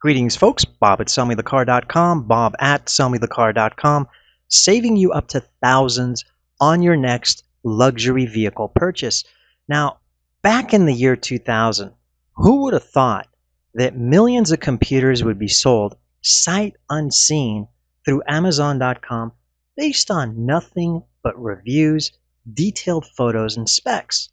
Greetings, folks. Bob at sellmethecar.com, Bob at sellmethecar.com, saving you up to thousands on your next luxury vehicle purchase. Now, back in the year 2000, who would have thought that millions of computers would be sold sight unseen through Amazon.com based on nothing but reviews, detailed photos, and specs?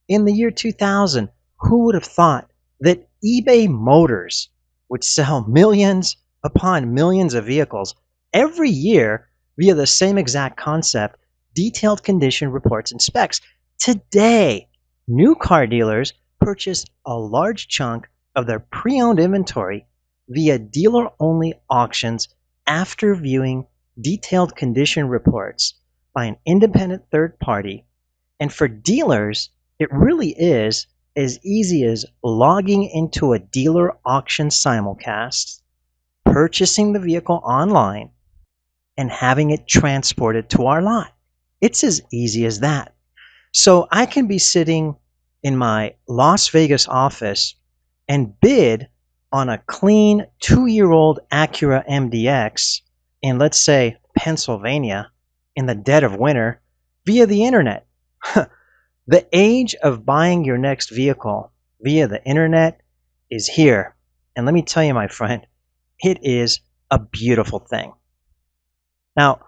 In the year 2000, who would have thought that eBay Motors would sell millions upon millions of vehicles every year via the same exact concept, detailed condition reports and specs? Today, new car dealers purchase a large chunk of their pre-owned inventory via dealer-only auctions after viewing detailed condition reports by an independent third party. And for dealers, it really is as easy as logging into a dealer auction simulcast, purchasing the vehicle online, and having it transported to our lot. It's as easy as that. So I can be sitting in my Las Vegas office and bid on a clean 2-year-old Acura MDX in, let's say, Pennsylvania in the dead of winter via the internet. The age of buying your next vehicle via the internet is here. And let me tell you, my friend, it is a beautiful thing. Now,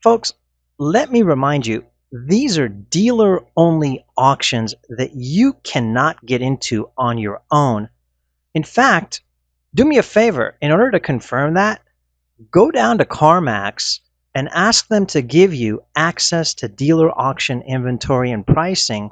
folks, let me remind you, these are dealer-only auctions that you cannot get into on your own. In fact, do me a favor. In order to confirm that, go down to CarMax and ask them to give you access to dealer auction inventory and pricing.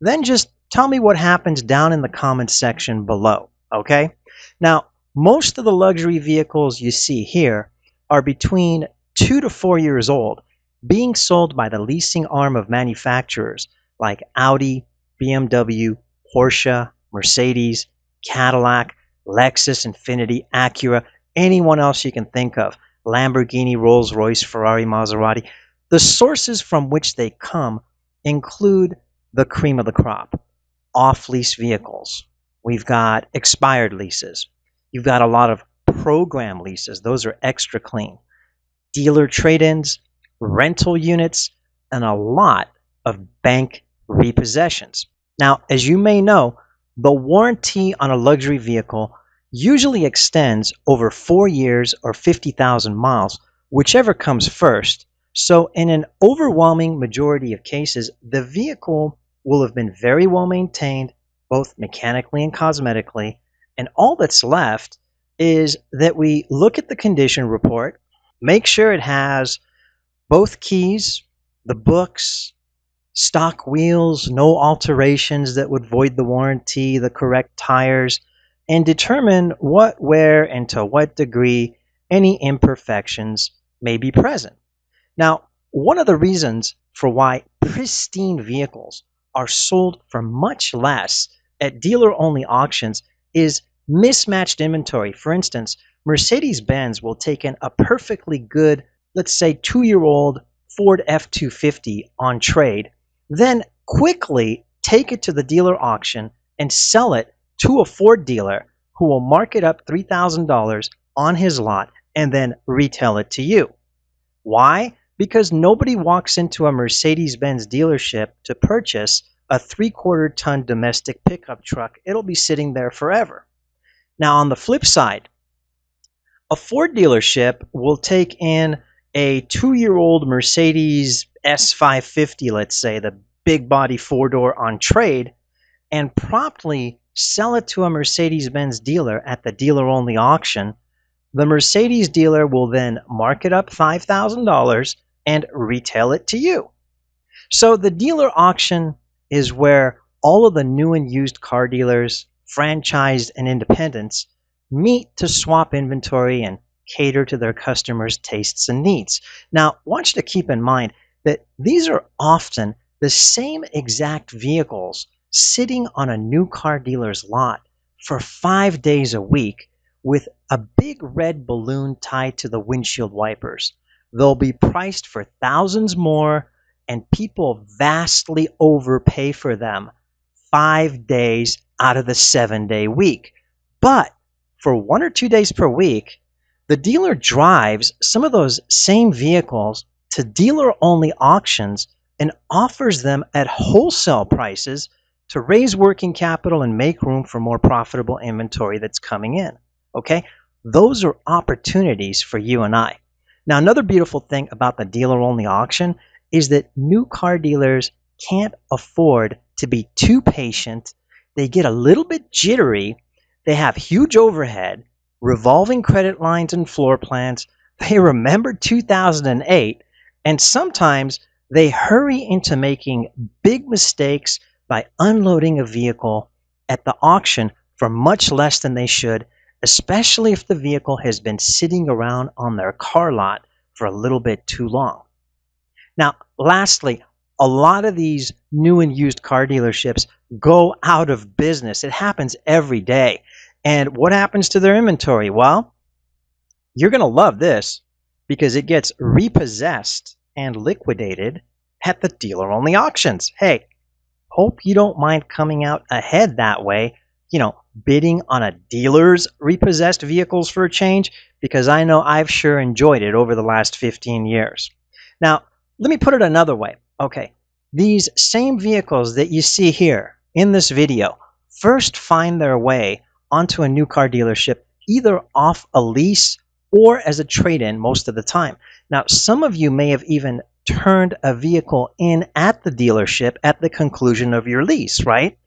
Then just tell me what happens down in the comments section below, okay? Now, most of the luxury vehicles you see here are between 2 to 4 years old, being sold by the leasing arm of manufacturers like Audi, BMW, Porsche, Mercedes, Cadillac, Lexus, Infiniti, Acura, anyone else you can think of, Lamborghini, Rolls-Royce, Ferrari, Maserati. The sources from which they come include the cream of the crop, off-lease vehicles. We've got expired leases. You've got a lot of program leases. Those are extra clean. Dealer trade-ins, rental units, and a lot of bank repossessions. Now, as you may know, the warranty on a luxury vehicle usually extends over 4 years or 50,000 miles, whichever comes first. So in an overwhelming majority of cases, the vehicle will have been very well maintained, both mechanically and cosmetically, and all that's left is that we look at the condition report, make sure it has both keys, the books, stock wheels, no alterations that would void the warranty, the correct tires, and determine what, where, and to what degree any imperfections may be present. Now, one of the reasons for why pristine vehicles are sold for much less at dealer-only auctions is mismatched inventory. For instance, Mercedes-Benz will take in a perfectly good, let's say 2-year-old Ford F-250 on trade, then quickly take it to the dealer auction and sell it to a Ford dealer who will mark it up $3,000 on his lot and then retail it to you. Why? Because nobody walks into a Mercedes-Benz dealership to purchase a 3/4 ton domestic pickup truck. It'll be sitting there forever. Now, on the flip side, a Ford dealership will take in a 2-year-old Mercedes S550, let's say, the big body 4-door on trade, and promptly sell it to a Mercedes-Benz dealer at the dealer-only auction. The Mercedes dealer will then mark it up $5,000 and retail it to you. So the dealer auction is where all of the new and used car dealers, franchised and independents, meet to swap inventory and cater to their customers' tastes and needs. Now, I want you to keep in mind that these are often the same exact vehicles sitting on a new car dealer's lot for 5 days a week with a big red balloon tied to the windshield wipers. They'll be priced for thousands more, and people vastly overpay for them 5 days out of the 7-day week. But for 1 or 2 days per week, the dealer drives some of those same vehicles to dealer-only auctions and offers them at wholesale prices to raise working capital and make room for more profitable inventory that's coming in. Okay? Those are opportunities for you and I. Now, another beautiful thing about the dealer-only auction is that new car dealers can't afford to be too patient. They get a little bit jittery. They have huge overhead, revolving credit lines and floor plans. They remember 2008, and sometimes they hurry into making big mistakes by unloading a vehicle at the auction for much less than they should, especially if the vehicle has been sitting around on their car lot for a little bit too long. Now, lastly, a lot of these new and used car dealerships go out of business. It happens every day. And what happens to their inventory? Well, you're going to love this because it gets repossessed and liquidated at the dealer-only auctions. Hey, hope you don't mind coming out ahead that way, bidding on a dealer's repossessed vehicles for a change, because I know I've sure enjoyed it over the last 15 years. Now, let me put it another way. Okay, these same vehicles that you see here in this video first find their way onto a new car dealership, either off a lease or as a trade-in most of the time. Now, some of you may have even turned a vehicle in at the dealership at the conclusion of your lease, right?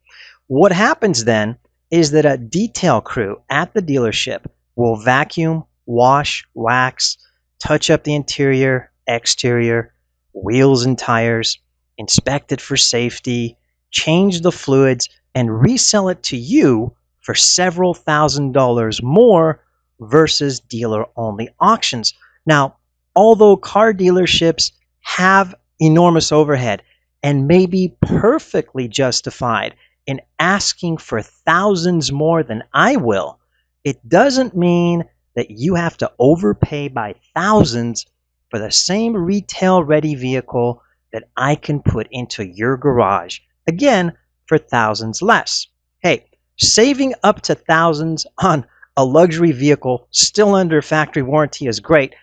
What happens then is that a detail crew at the dealership will vacuum, wash, wax, touch up the interior, exterior, wheels and tires, inspect it for safety, change the fluids, and resell it to you for several $1,000s more versus dealer-only auctions. Now, although car dealerships have enormous overhead and may be perfectly justified in asking for thousands more than I will, it doesn't mean that you have to overpay by thousands for the same retail-ready vehicle that I can put into your garage, again, for thousands less. Hey, saving up to thousands on a luxury vehicle still under factory warranty is great,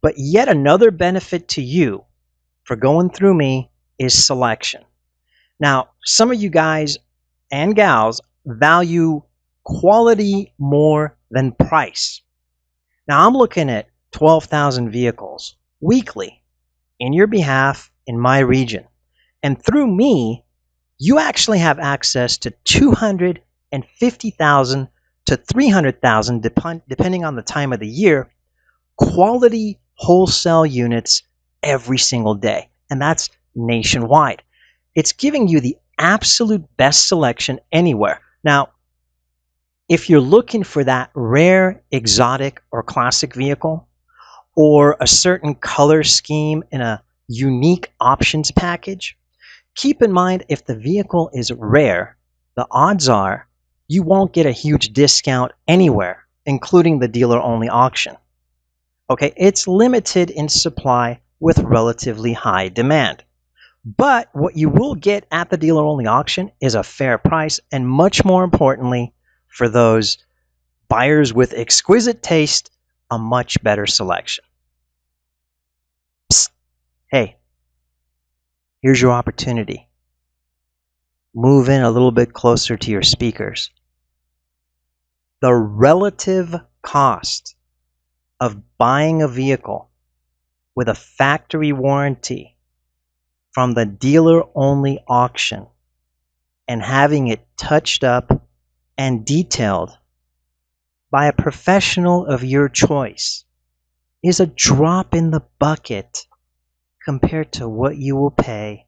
but yet another benefit to you for going through me is selection. Now, some of you guys and gals value quality more than price. Now, I'm looking at 12,000 vehicles weekly in your behalf in my region. And through me, you actually have access to 250,000 to 300,000, depending on the time of the year, quality wholesale units every single day. And that's nationwide. It's giving you the absolute best selection anywhere. Now, if you're looking for that rare, exotic, or classic vehicle, or a certain color scheme in a unique options package, keep in mind if the vehicle is rare, the odds are you won't get a huge discount anywhere, including the dealer-only auction. Okay, it's limited in supply with relatively high demand. But what you will get at the dealer-only auction is a fair price, and much more importantly, for those buyers with exquisite taste, a much better selection. Psst. Hey, here's your opportunity. Move in a little bit closer to your speakers. The relative cost of buying a vehicle with a factory warranty from the dealer-only auction and having it touched up and detailed by a professional of your choice is a drop in the bucket compared to what you will pay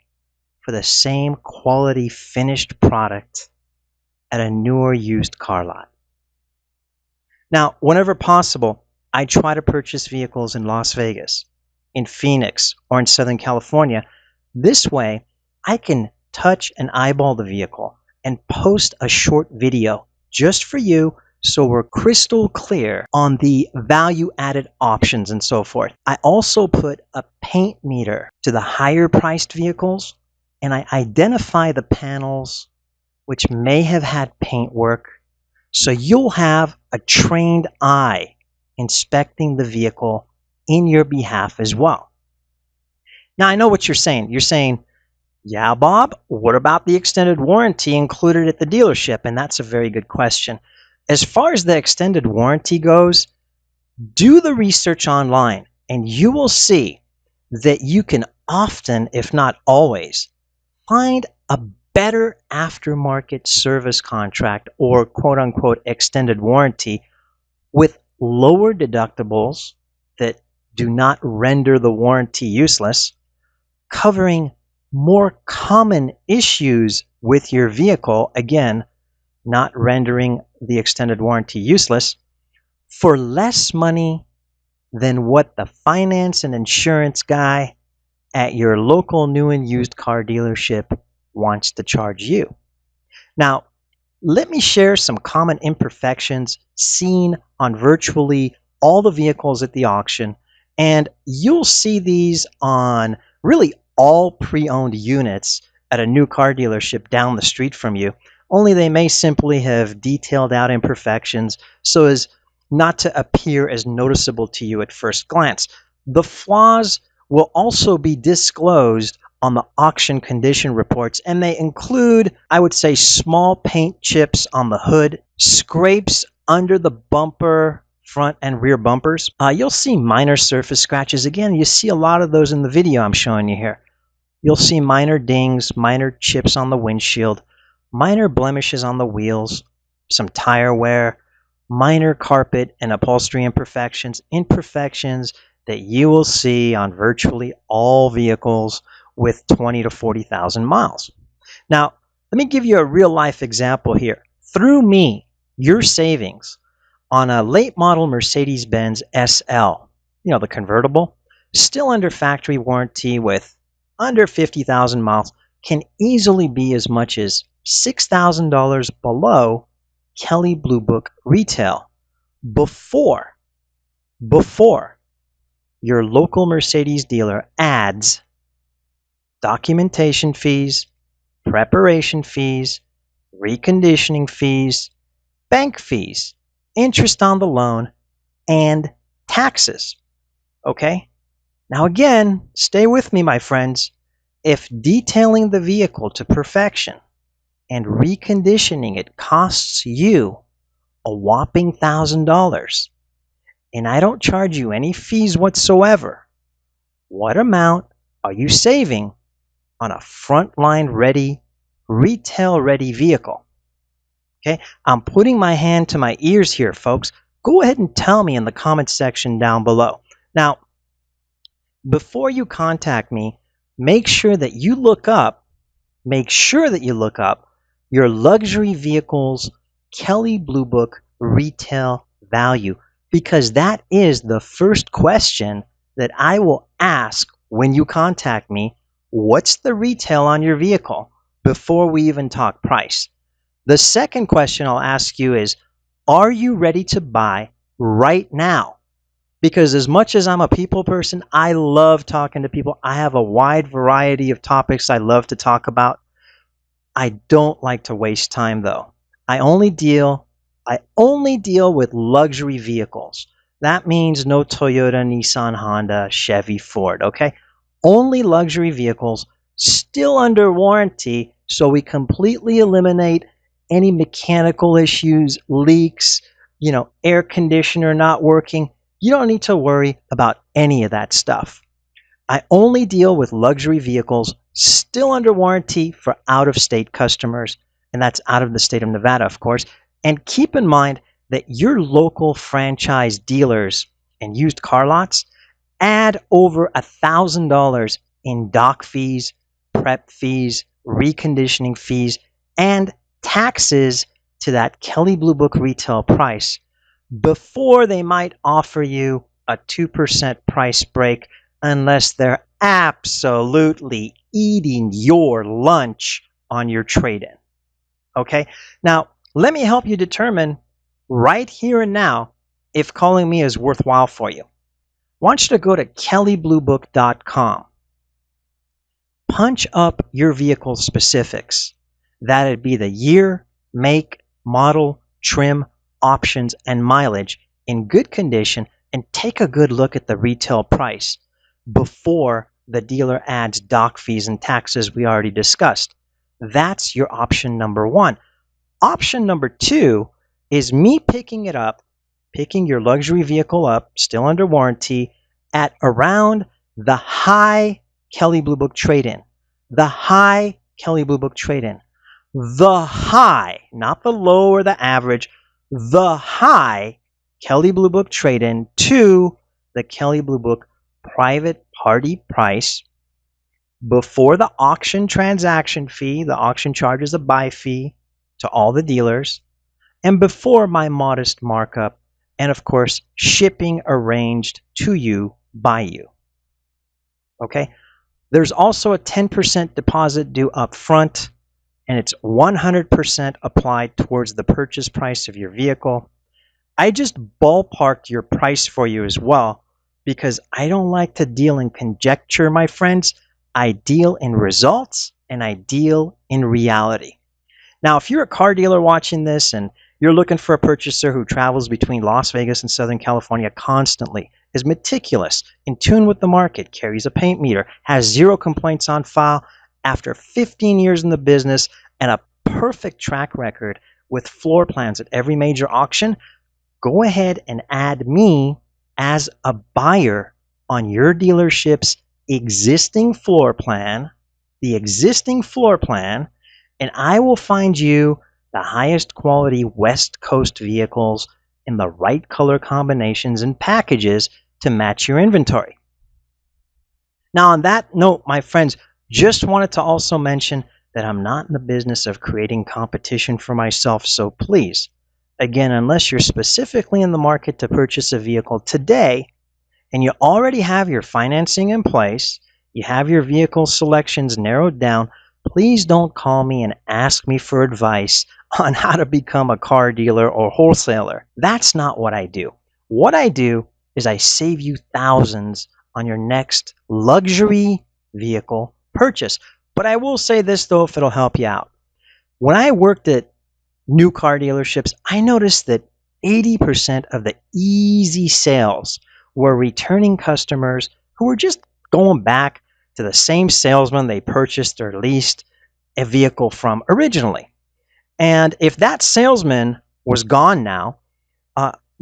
for the same quality finished product at a new or used car lot. Now, whenever possible, I try to purchase vehicles in Las Vegas, in Phoenix, or in Southern California. This way, I can touch and eyeball the vehicle and post a short video just for you so we're crystal clear on the value-added options and so forth. I also put a paint meter to the higher priced vehicles, and I identify the panels which may have had paint work So you'll have a trained eye inspecting the vehicle in your behalf as well. Now, I know what you're saying. You're saying, yeah, Bob, what about the extended warranty included at the dealership? And that's a very good question. As far as the extended warranty goes, do the research online and you will see that you can often, if not always, find a better aftermarket service contract or quote unquote extended warranty with lower deductibles that do not render the warranty useless, covering more common issues with your vehicle, again, not rendering the extended warranty useless, for less money than what the finance and insurance guy at your local new and used car dealership wants to charge you. Now, let me share some common imperfections seen on virtually all the vehicles at the auction, and you'll see these on really all pre-owned units at a new car dealership down the street from you, only they may simply have detailed out imperfections so as not to appear as noticeable to you at first glance. The flaws will also be disclosed on the auction condition reports, and they include, I would say, small paint chips on the hood, scrapes under the bumper, front and rear bumpers. You'll see minor surface scratches. Again, you see a lot of those in the video I'm showing you here. You'll see minor dings, minor chips on the windshield, minor blemishes on the wheels, some tire wear, minor carpet and upholstery imperfections that you will see on virtually all vehicles with 20 to 40,000 miles. Now, let me give you a real life example here. Through me, your savings on a late model Mercedes-Benz SL, the convertible, still under factory warranty with under 50,000 miles, can easily be as much as $6,000 below Kelley Blue Book retail before your local Mercedes dealer adds documentation fees, preparation fees, reconditioning fees, bank fees, interest on the loan, and taxes. Okay? Now again, stay with me, my friends. If detailing the vehicle to perfection and reconditioning it costs you a whopping $1,000, and I don't charge you any fees whatsoever, what amount are you saving on a frontline ready, retail ready vehicle? Okay, I'm putting my hand to my ears here, folks. Go ahead and tell me in the comments section down below. Now, before you contact me, make sure that you look up your luxury vehicle's Kelley Blue Book retail value, because that is the first question that I will ask when you contact me. What's the retail on your vehicle before we even talk price? The second question I'll ask you is, are you ready to buy right now? Because as much as I'm a people person, I love talking to people. I have a wide variety of topics I love to talk about. I don't like to waste time though. I only deal with luxury vehicles. That means no Toyota, Nissan, Honda, Chevy, Ford, okay? Only luxury vehicles still under warranty, so we completely eliminate any mechanical issues, leaks, air conditioner not working. You don't need to worry about any of that stuff. I only deal with luxury vehicles still under warranty for out-of-state customers, and that's out of the state of Nevada, of course. And keep in mind that your local franchise dealers and used car lots add over $1,000 in dock fees, prep fees, reconditioning fees, and taxes to that Kelley Blue Book retail price before they might offer you a 2% price break, unless they're absolutely eating your lunch on your trade-in. Okay? Now, let me help you determine right here and now if calling me is worthwhile for you. I want you to go to kelleybluebook.com. Punch up your vehicle specifics. That'd be the year, make, model, trim, options, and mileage in good condition, and take a good look at the retail price before the dealer adds dock fees and taxes we already discussed. That's your option number one. Option number two is me picking it up, picking your luxury vehicle up, still under warranty, at around the high Kelley Blue Book trade-in. The high Kelley Blue Book trade-in. The high, not the low or the average, the high Kelley Blue Book trade-in to the Kelley Blue Book private party price before the auction transaction fee. The auction charges a buy fee to all the dealers, and before my modest markup, and of course, shipping arranged to you by you. Okay? There's also a 10% deposit due up front, and it's 100% applied towards the purchase price of your vehicle. I just ballparked your price for you as well, because I don't like to deal in conjecture, my friends. I deal in results, and I deal in reality. Now, if you're a car dealer watching this and you're looking for a purchaser who travels between Las Vegas and Southern California constantly, is meticulous, in tune with the market, carries a paint meter, has 0 complaints on file after 15 years in the business, and a perfect track record with floor plans at every major auction, go ahead and add me as a buyer on your dealership's existing floor plan, the existing floor plan, and I will find you the highest quality West Coast vehicles in the right color combinations and packages to match your inventory. Now, on that note, my friends, just wanted to also mention that I'm not in the business of creating competition for myself, so please, again, unless you're specifically in the market to purchase a vehicle today and you already have your financing in place, you have your vehicle selections narrowed down, please don't call me and ask me for advice on how to become a car dealer or wholesaler. That's not what I do. What I do is I save you thousands on your next luxury vehicle purchase. But I will say this, though, if it'll help you out. When I worked at new car dealerships, I noticed that 80% of the easy sales were returning customers who were just going back to the same salesman they purchased or leased a vehicle from originally. And if that salesman was gone now,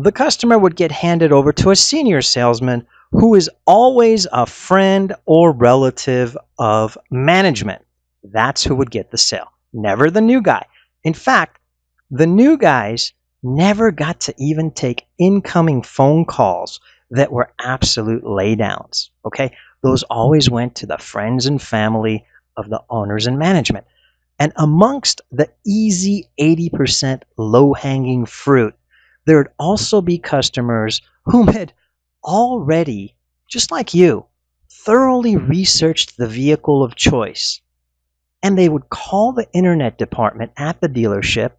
the customer would get handed over to a senior salesman who is always a friend or relative of management. That's who would get the sale, never the new guy. In fact, the new guys never got to even take incoming phone calls that were absolute laydowns. Okay? Those always went to the friends and family of the owners and management. And amongst the easy 80% low-hanging fruit, there would also be customers whom had already, just like you, thoroughly researched the vehicle of choice. And they would call the internet department at the dealership.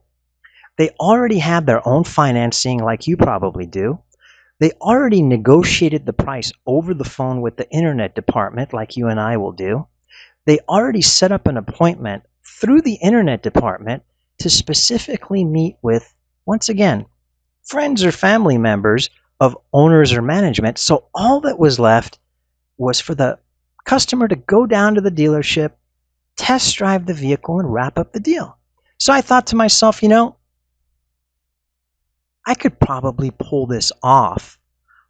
They already had their own financing like you probably do. They already negotiated the price over the phone with the internet department like you and I will do. They already set up an appointment through the internet department to specifically meet with, once again, friends or family members of owners or management. So all that was left was for the customer to go down to the dealership, test drive the vehicle, and wrap up the deal. So I thought to myself, I could probably pull this off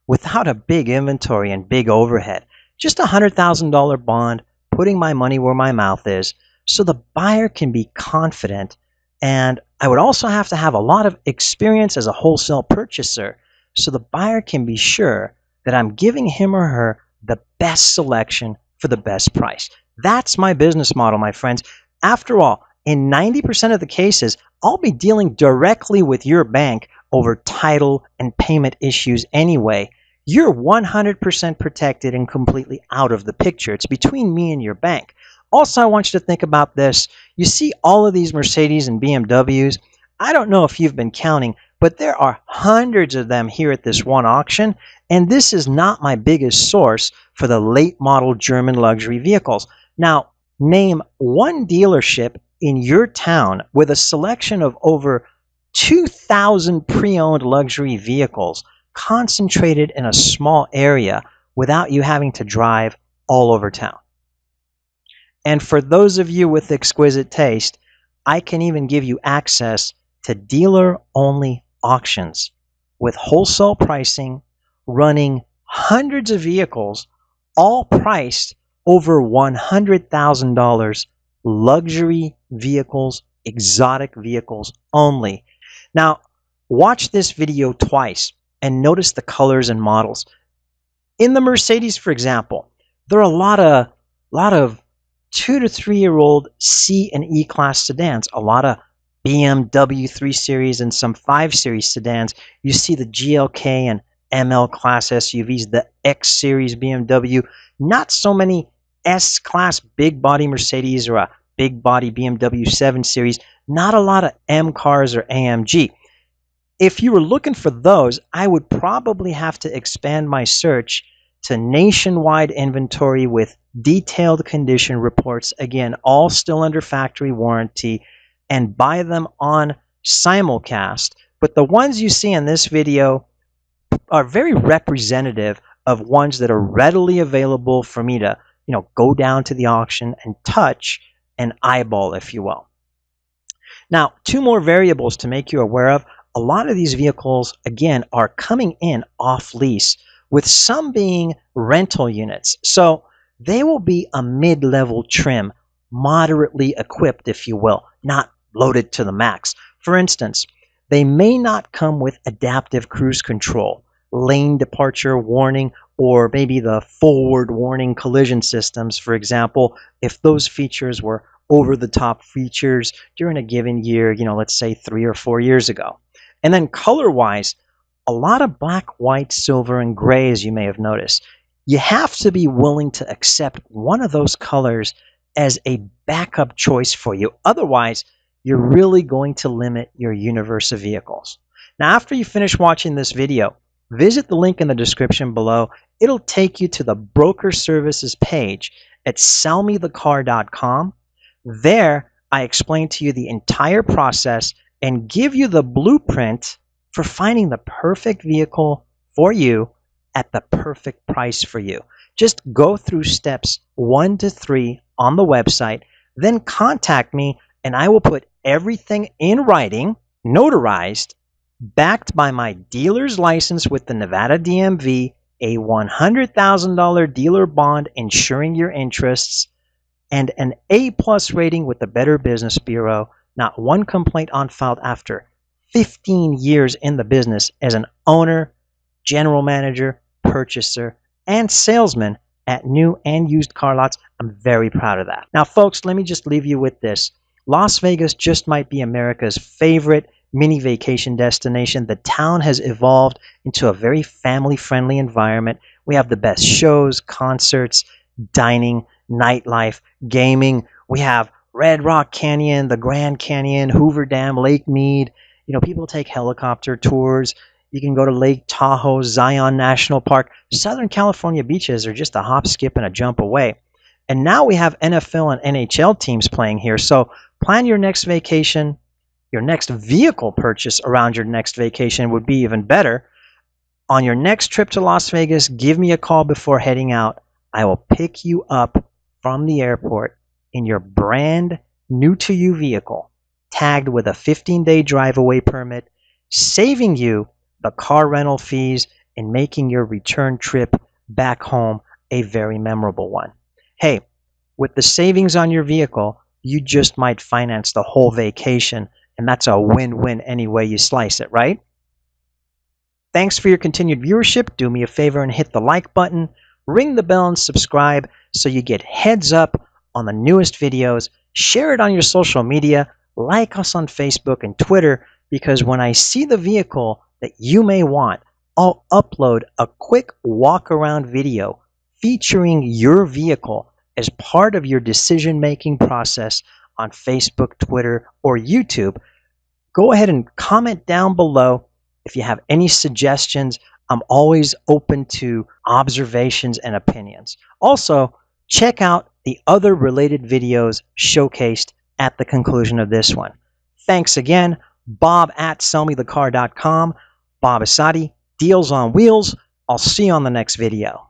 without a big inventory and big overhead. Just a $100,000 bond, putting my money where my mouth is, so the buyer can be confident. And I would also have to have a lot of experience as a wholesale purchaser, so the buyer can be sure that I'm giving him or her the best selection for the best price. That's my business model, my friends. After all, in 90% of the cases, I'll be dealing directly with your bank over title and payment issues anyway. You're 100% protected and completely out of the picture. It's between me and your bank. Also, I want you to think about this. You see all of these Mercedes and BMWs. I don't know if you've been counting, but there are hundreds of them here at this one auction, and this is not my biggest source for the late model German luxury vehicles. Now, name one dealership in your town with a selection of over 2,000 pre-owned luxury vehicles concentrated in a small area without you having to drive all over town. And for those of you with exquisite taste, I can even give you access to dealer-only auctions with wholesale pricing, running hundreds of vehicles, all priced over $100,000, luxury vehicles, exotic vehicles only. Now, watch this video twice and notice the colors and models. In the Mercedes, for example, there are a lot of 2 to 3-year-old C and E class sedans, a lot of BMW 3 Series and some 5 Series sedans. You see the GLK and ML class SUVs, the X Series BMW, not so many S class big body Mercedes or a big body BMW 7 Series, not a lot of M cars or AMG. If you were looking for those, I would probably have to expand my search to nationwide inventory with detailed condition reports, again, all still under factory warranty, and buy them on simulcast. But the ones you see in this video are very representative of ones that are readily available for me to, go down to the auction and touch and eyeball, if you will. Now, 2 more variables to make you aware of. A lot of these vehicles, again, are coming in off lease, with some being rental units. So they will be a mid-level trim, moderately equipped, if you will, not loaded to the max. For instance, they may not come with adaptive cruise control, lane departure warning, or maybe the forward warning collision systems, for example, if those features were over-the-top features during a given year, let's say 3 or 4 years ago. And then color-wise, a lot of black, white, silver, and gray, as you may have noticed. You have to be willing to accept one of those colors as a backup choice for you. Otherwise, you're really going to limit your universe of vehicles. Now, after you finish watching this video, visit the link in the description below. It'll take you to the broker services page at sellmethecar.com. There, I explain to you the entire process and give you the blueprint for finding the perfect vehicle for you at the perfect price for you. Just go through steps 1 to 3 on the website, then contact me, and I will put everything in writing, notarized, backed by my dealer's license with the Nevada DMV, a $100,000 dealer bond ensuring your interests, and an A+ rating with the Better Business Bureau. Not one complaint on file after 15 years in the business as an owner, general manager, purchaser, and salesman at new and used car lots. I'm very proud of that. Now, folks, let me just leave you with this. Las Vegas just might be America's favorite mini vacation destination. The town has evolved into a very family-friendly environment. We have the best shows, concerts, dining, nightlife, gaming. We have Red Rock Canyon, the Grand Canyon, Hoover Dam, Lake Mead. People take helicopter tours. You can go to Lake Tahoe, Zion National Park. Southern California beaches are just a hop, skip, and a jump away. And now we have NFL and NHL teams playing here. So plan your next vacation. Your next vehicle purchase around your next vacation would be even better. On your next trip to Las Vegas, give me a call before heading out. I will pick you up from the airport in your brand new to you vehicle, tagged with a 15-day drive-away permit, saving you the car rental fees and making your return trip back home a very memorable one. Hey, with the savings on your vehicle, you just might finance the whole vacation, and that's a win-win any way you slice it, right? Thanks for your continued viewership. Do me a favor and hit the like button, ring the bell, and subscribe so you get heads up on the newest videos. Share it on your social media, like us on Facebook and Twitter, because when I see the vehicle that you may want, I'll upload a quick walk-around video featuring your vehicle as part of your decision-making process on Facebook, Twitter, or YouTube. Go ahead and comment down below if you have any suggestions. I'm always open to observations and opinions. Also, check out the other related videos showcased at the conclusion of this one. Thanks again. Bob at sellmethecar.com. Bob Asadi, Deals on Wheels. I'll see you on the next video.